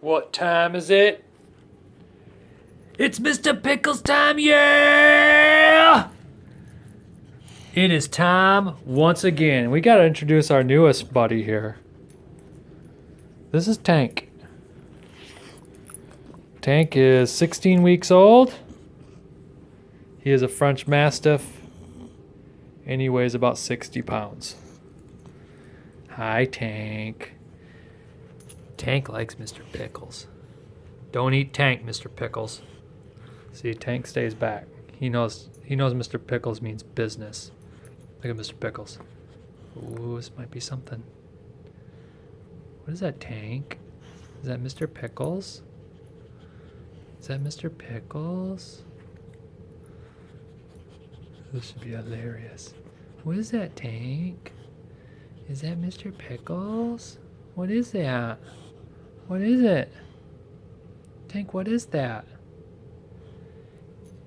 What time is it? It's Mr. Pickles time, yeah! It is time once again. We gotta introduce our newest buddy here. This is Tank. Tank is 16 weeks old. He is a French Mastiff, and he weighs about 60 pounds. Hi, Tank. Tank likes Mr. Pickles. Don't eat Tank, Mr. Pickles. See, Tank stays back. He knows Mr. Pickles means business. Look at Mr. Pickles. Ooh, this might be something. What is that, Tank? Is that Mr. Pickles? Is that Mr. Pickles? This should be hilarious. What is that, Tank? Is that Mr. Pickles? What is that? What is it? Tank, what is that?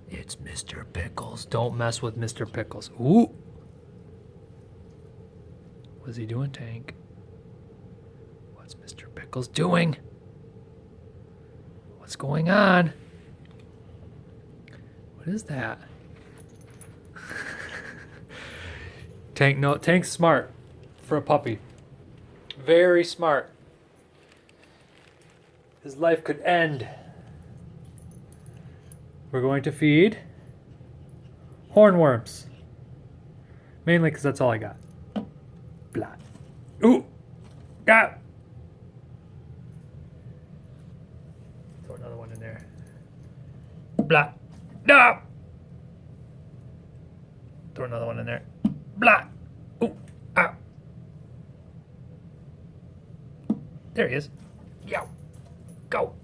It's Mr. Pickles. Don't mess with Mr. Pickles. Ooh! What's he doing, Tank? What's Mr. Pickles doing? What's going on? What is that? Tank's smart for a puppy. Very smart. His life could end. We're going to feed hornworms. Mainly because that's all I got. Blah. Ooh! Got! Throw another one in there. Blah. No! Throw another one in there. Blah. Ooh. Ow. There he is. Yow. Go.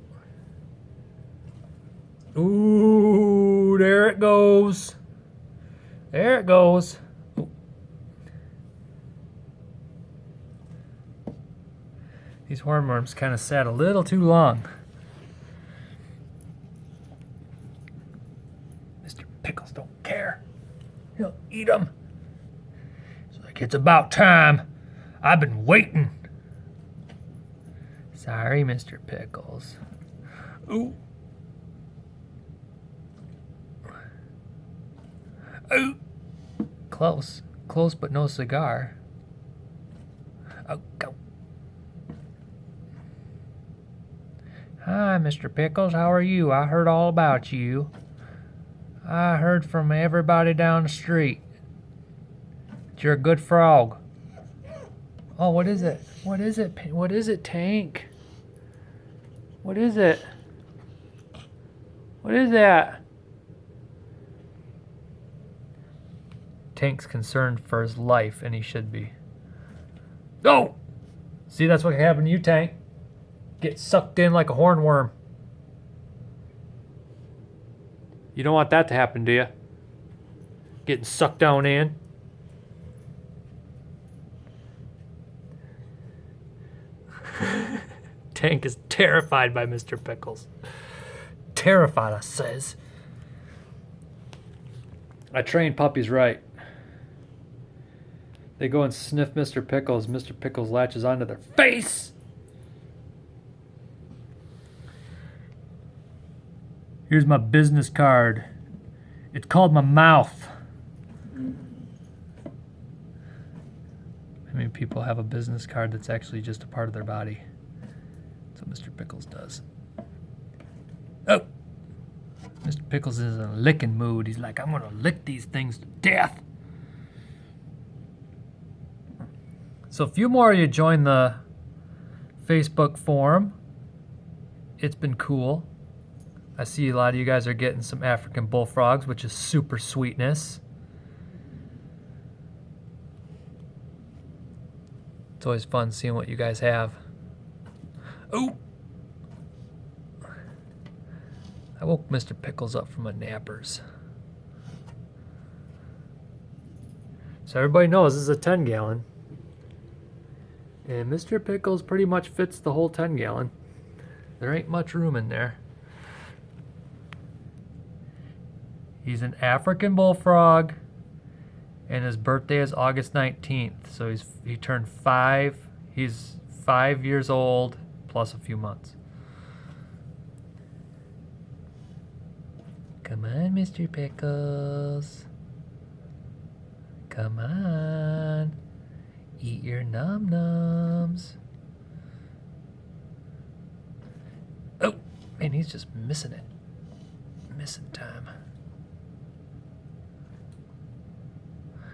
Ooh, there it goes. There it goes. Ooh. These hornworms kind of sat a little too long. Mr. Pickles don't care. He'll eat them. It's like, it's about time. I've been waiting. Sorry, Mr. Pickles. Ooh. Ooh. Close. Close, but no cigar. Oh, go. Hi, Mr. Pickles. How are you? I heard all about you. I heard from everybody down the street that you're a good frog. Oh, what is it? What is it? What is it, Tank? What is it? What is that? Tank's concerned for his life, and he should be. Oh! See, that's what happened to you, Tank. Get sucked in like a hornworm. You don't want that to happen, do you? Getting sucked down in. Tank is terrified by Mr. Pickles. Terrified, I says. I train puppies right. They go and sniff Mr. Pickles. Mr. Pickles latches onto their face. Here's my business card. It's called my mouth. How many people have a business card that's actually just a part of their body? That's what Mr. Pickles does. Oh! Mr. Pickles is in a licking mood. He's like, I'm gonna lick these things to death. So a few more of you join the Facebook forum. It's been cool. I see a lot of you guys are getting some African bullfrogs, which is super sweetness. It's always fun seeing what you guys have. Oh! I woke Mr. Pickles up from a nappers. So everybody knows this is a 10 gallon. And Mr. Pickles pretty much fits the whole 10 gallon. There ain't much room in there. He's an African bullfrog, and his birthday is August 19th. So he turned 5. He's 5 years old plus a few months. Come on, Mr. Pickles. Come on. Eat your num-nums. Oh, man, he's just missing it. Missing time.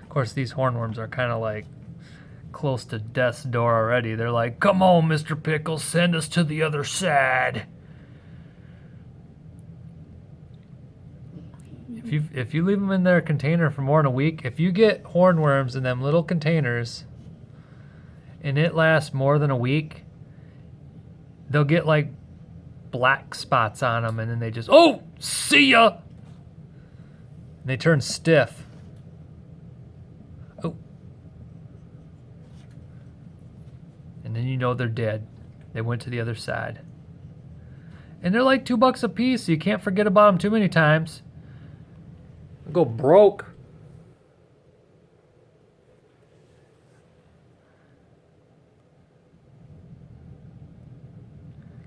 Of course, these hornworms are kind of like close to death's door already. They're like, come on, Mr. Pickles, send us to the other side. If you leave them in their container for more than a week, if you get hornworms in them little containers and it lasts more than a week, they'll get like black spots on them and then they just, oh, see ya! And they turn stiff. Oh. And then you know they're dead. They went to the other side. And they're like $2 a piece, so you can't forget about them too many times. Go broke.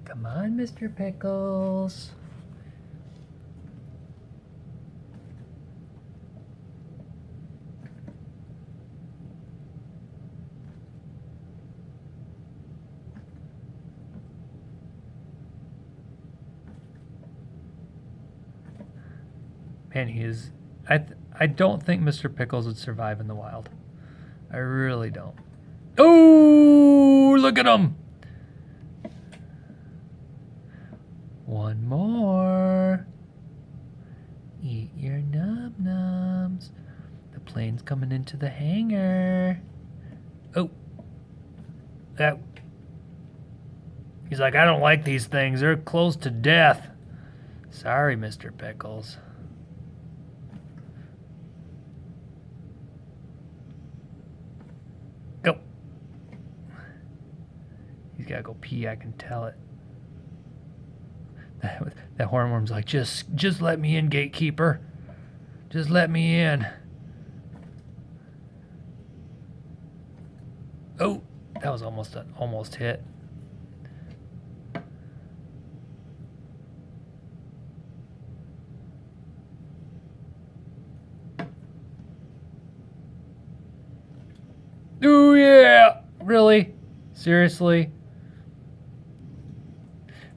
Come on, Mr. Pickles. Man, he is... I don't think Mr. Pickles would survive in the wild. I really don't. Oh, look at him! One more. Eat your num-nums. The plane's coming into the hangar. Oh. That. He's like, I don't like these things. They're close to death. Sorry, Mr. Pickles. Go. He's got to go pee. I can tell it. That hornworm's like, just let me in, gatekeeper. Just let me in. Oh, that was almost hit. Oh yeah, really? Seriously?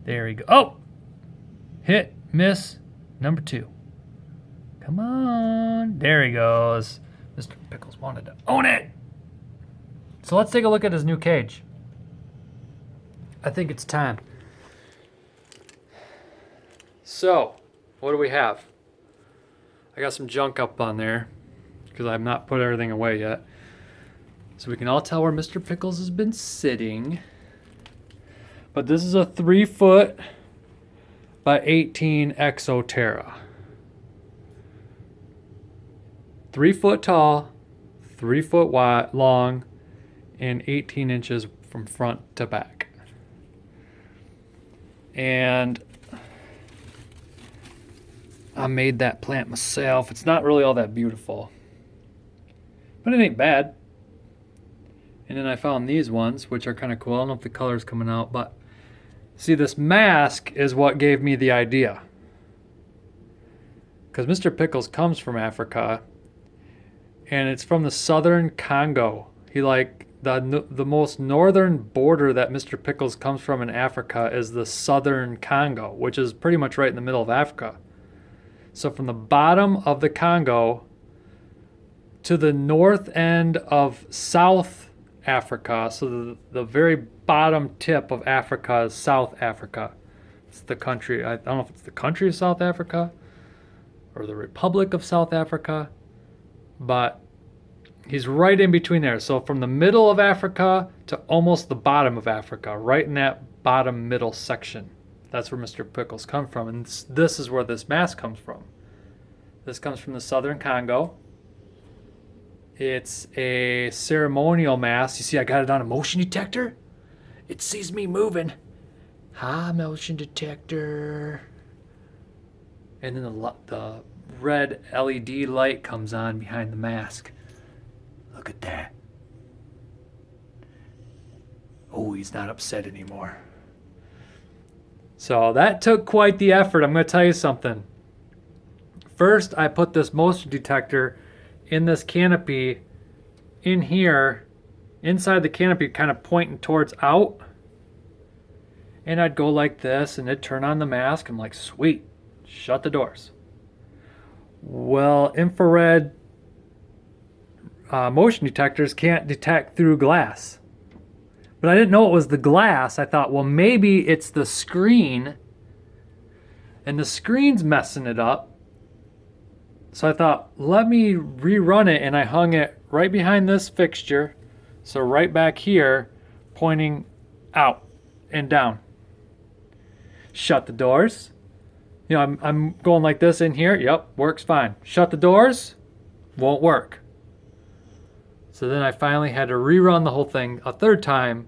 There we go. Oh! Hit, miss, number 2. Come on. There he goes. Mr. Pickles wanted to own it. So let's take a look at his new cage. I think it's time. So, what do we have? I got some junk up on there because I have not put everything away yet. So we can all tell where Mr. Pickles has been sitting. But this is a 3-foot by 18 Exoterra. 3 foot tall, 3 foot wide, long, and 18 inches from front to back. And I made that plant myself. It's not really all that beautiful, but it ain't bad. And then I found these ones, which are kind of cool. I don't know if the color's coming out, but see, this mask is what gave me the idea. Because Mr. Pickles comes from Africa, and it's from the southern Congo. He the most northern border that Mr. Pickles comes from in Africa is the southern Congo, which is pretty much right in the middle of Africa. So from the bottom of the Congo to the north end of South Africa, so the very bottom tip of Africa is South Africa. It's the country, I don't know if it's the country of South Africa or the Republic of South Africa, but he's right in between there. So from the middle of Africa to almost the bottom of Africa, right in that bottom middle section. That's where Mr. Pickles comes from, and this is where this mask comes from. This comes from the southern Congo. It's a ceremonial mask. You see, I got it on a motion detector. It sees me moving. Hi, motion detector. And then the red LED light comes on behind the mask. Look at that. Oh, he's not upset anymore. So that took quite the effort. I'm going to tell you something. first I put this motion detector in this canopy in here, inside the canopy, kind of pointing towards out. And I'd go like this and it'd turn on the mask. I'm like, sweet, shut the doors. Well, infrared motion detectors can't detect through glass. But I didn't know it was the glass. I thought, well, maybe it's the screen, and the screen's messing it up. So I thought, let me rerun it, and I hung it right behind this fixture, so right back here, pointing out and down. Shut the doors. You know, I'm going like this in here. Yep, works fine. Shut the doors, won't work. So then I finally had to rerun the whole thing a third time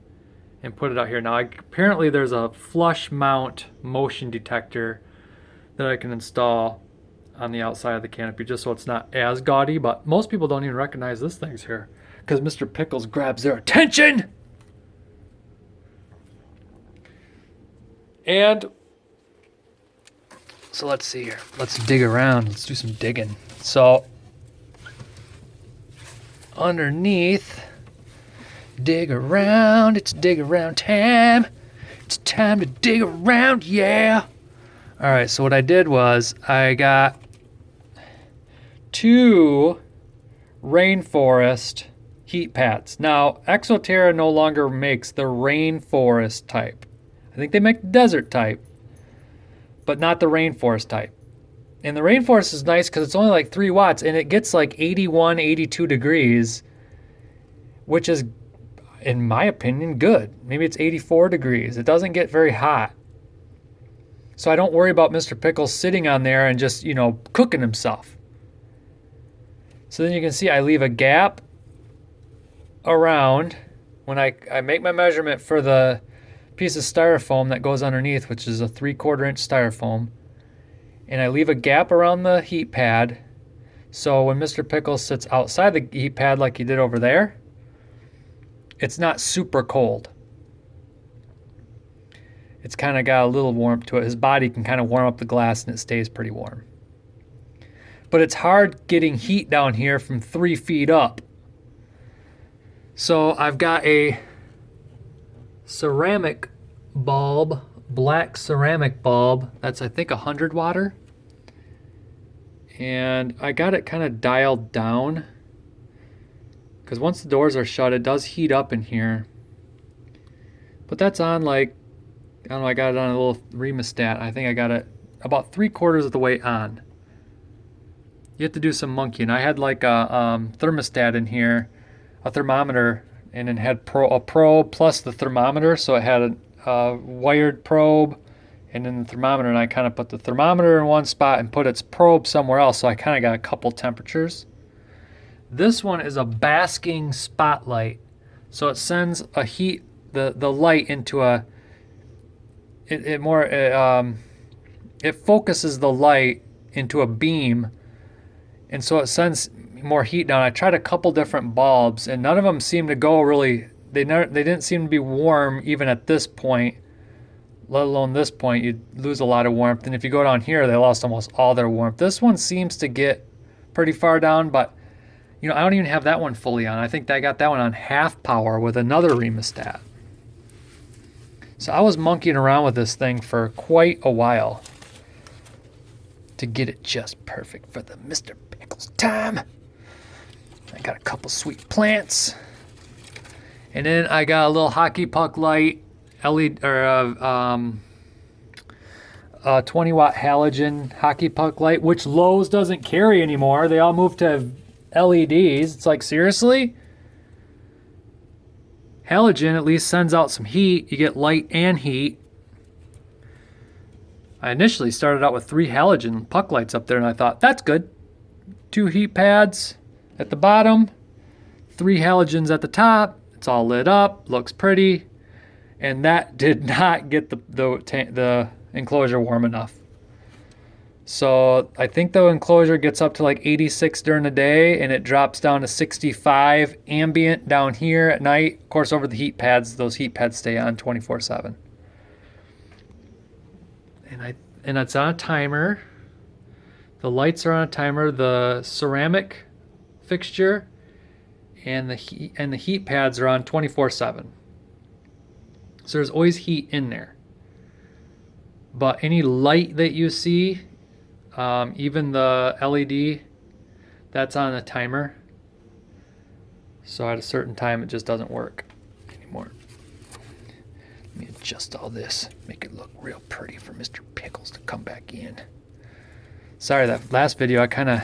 and put it out here. Now, apparently there's a flush mount motion detector that I can install on the outside of the canopy just so it's not as gaudy, but most people don't even recognize this thing's here because Mr. Pickles grabs their attention. And so let's see here. Let's dig around. Let's do some digging. So underneath, dig around. It's dig around time. It's time to dig around, yeah. All right, so what I did was I got 2 rainforest heat pads. Now, Exoterra no longer makes the rainforest type. I think they make the desert type, but not the rainforest type. And the rainforest is nice because it's only like 3 watts and it gets like 81, 82 degrees, which is, in my opinion, good. Maybe it's 84 degrees. It doesn't get very hot. So I don't worry about Mr. Pickles sitting on there and just, you know, cooking himself. So then you can see I leave a gap around when I make my measurement for the piece of styrofoam that goes underneath, which is a 3/4 inch styrofoam. And I leave a gap around the heat pad. So when Mr. Pickles sits outside the heat pad like he did over there, it's not super cold. It's kind of got a little warmth to it. His body can kind of warm up the glass and it stays pretty warm. But it's hard getting heat down here from 3 feet up. So I've got a ceramic bulb, black ceramic bulb. That's, I think, 100 watt. And I got it kind of dialed down because once the doors are shut, it does heat up in here. But that's on like, I don't know, I got it on a little thermostat. I think I got it about 3/4 of the way on. You have to do some monkeying. I had like a thermostat in here, a thermometer, and it had a probe plus the thermometer. So it had a wired probe and then the thermometer, and I kind of put the thermometer in one spot and put its probe somewhere else. So I kind of got a couple temperatures. This one is a basking spotlight. So it sends a heat, the light into a, it focuses the light into a beam, and so it sends more heat down. I tried a couple different bulbs and none of them seemed to go really, they didn't seem to be warm even at this point, let alone this point. You'd lose a lot of warmth, and if you go down here, they lost almost all their warmth. This one seems to get pretty far down, but you know, I don't even have that one fully on. I think I got that one on half power with another thermostat. So I was monkeying around with this thing for quite a while to get it just perfect for the Mr. Pickles time. I got a couple sweet plants. And then I got a little hockey puck light, LED, or 20 watt halogen hockey puck light, which Lowe's doesn't carry anymore. They all moved to LEDs. It's like, seriously? Halogen at least sends out some heat. You get light and heat. I initially started out with 3 halogen puck lights up there, and I thought, that's good. 2 heat pads at the bottom, 3 halogens at the top. It's all lit up, looks pretty. And that did not get the enclosure warm enough. So I think the enclosure gets up to like 86 during the day, and it drops down to 65 ambient down here at night. Of course, over the heat pads, those heat pads stay on 24/7. And it's on a timer. The lights are on a timer. The ceramic fixture and the heat pads are on 24/7. So there's always heat in there. But any light that you see, even the LED, that's on a timer. So at a certain time, it just doesn't work anymore. Let me adjust all this, make it look real pretty for Mr. Pickles to come back in. Sorry, that last video, I kind of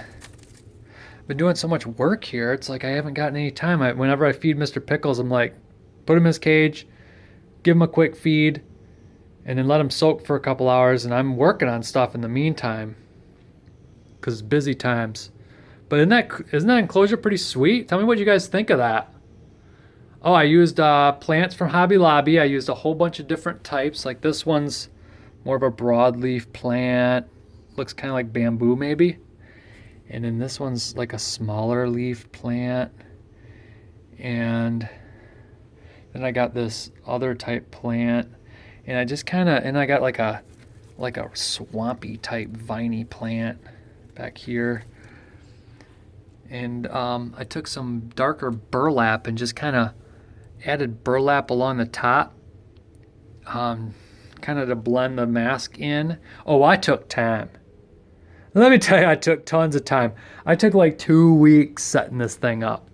been doing so much work here. It's like I haven't gotten any time. Whenever I feed Mr. Pickles, I'm like, put him in his cage, give him a quick feed, and then let him soak for a couple hours. And I'm working on stuff in the meantime because it's busy times. But isn't that enclosure pretty sweet? Tell me what you guys think of that. Oh, I used plants from Hobby Lobby. I used a whole bunch of different types. Like this one's more of a broadleaf plant. Looks kind of like bamboo maybe. And then this one's like a smaller leaf plant. And then I got this other type plant. And I just kind of, and I got like a swampy type viney plant back here. And I took some darker burlap and just kind of added burlap along the top, kind of to blend the mask in. Oh, I took time. Let me tell you, I took tons of time. I took like 2 weeks setting this thing up.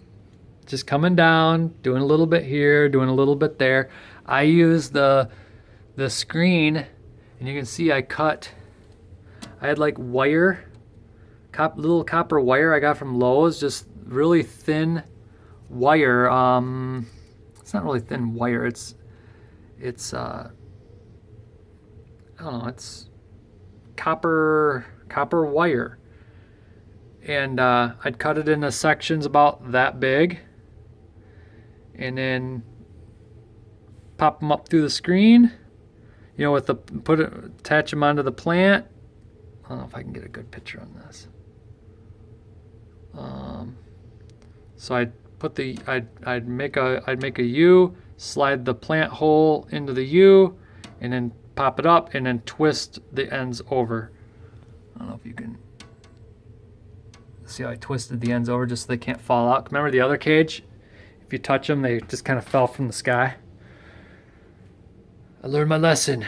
Just coming down, doing a little bit here, doing a little bit there. I used the screen, and you can see I had like wire, little copper wire I got from Lowe's, just really thin wire. It's not really thin wire. It's I don't know. It's copper wire, and I'd cut it into sections about that big, and then pop them up through the screen. You know, with attach them onto the plant. I don't know if I can get a good picture on this. So I'd make a U, slide the plant hole into the U, and then pop it up, and then twist the ends over. I don't know if you can see how I twisted the ends over just so they can't fall out. Remember the other cage? If you touch them, they just kind of fell from the sky. I learned my lesson.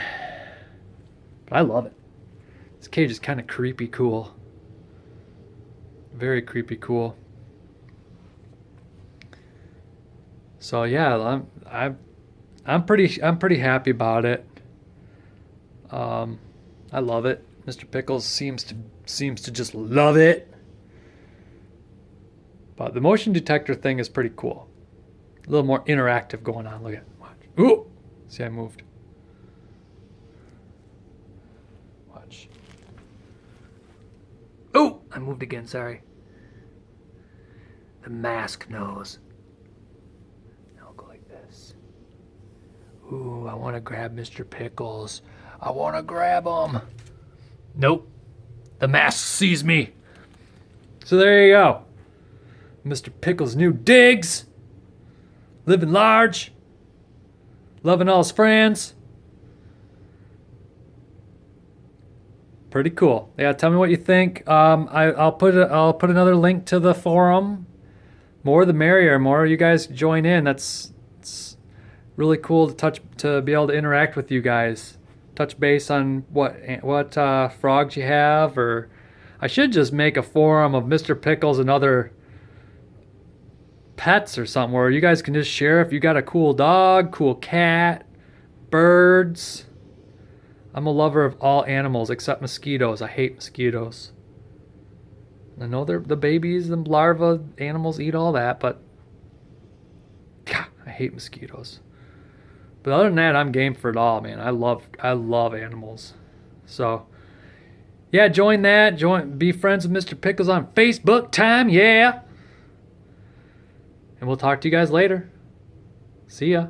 But I love it. This cage is kind of creepy cool. Very creepy cool. So yeah, I'm pretty happy about it. I love it. Mr. Pickles seems to just love it. But the motion detector thing is pretty cool. A little more interactive going on. Look at it. Watch. Ooh! See, I moved. Watch. Oh! I moved again, sorry. The mask knows. Now I'll go like this. Ooh, I want to grab Mr. Pickles. I want to grab him. Nope. The mask sees me. So there you go. Mr. Pickles' new digs. Living large. Loving all his friends. Pretty cool. Yeah, tell me what you think. I'll put another link to the forum. More the merrier. More you guys join in. It's really cool to be able to interact with you guys. Touch base on what frogs you have, or I should just make a forum of Mr. Pickles and other pets or something where you guys can just share if you got a cool dog, cool cat, birds. I'm a lover of all animals except mosquitoes. I hate mosquitoes. I know they're the babies, the larvae animals eat all that, but I hate mosquitoes. But other than that, I'm game for it all, man. I love animals. So, yeah, join that. Be friends with Mr. Pickles on Facebook time, yeah. And we'll talk to you guys later. See ya.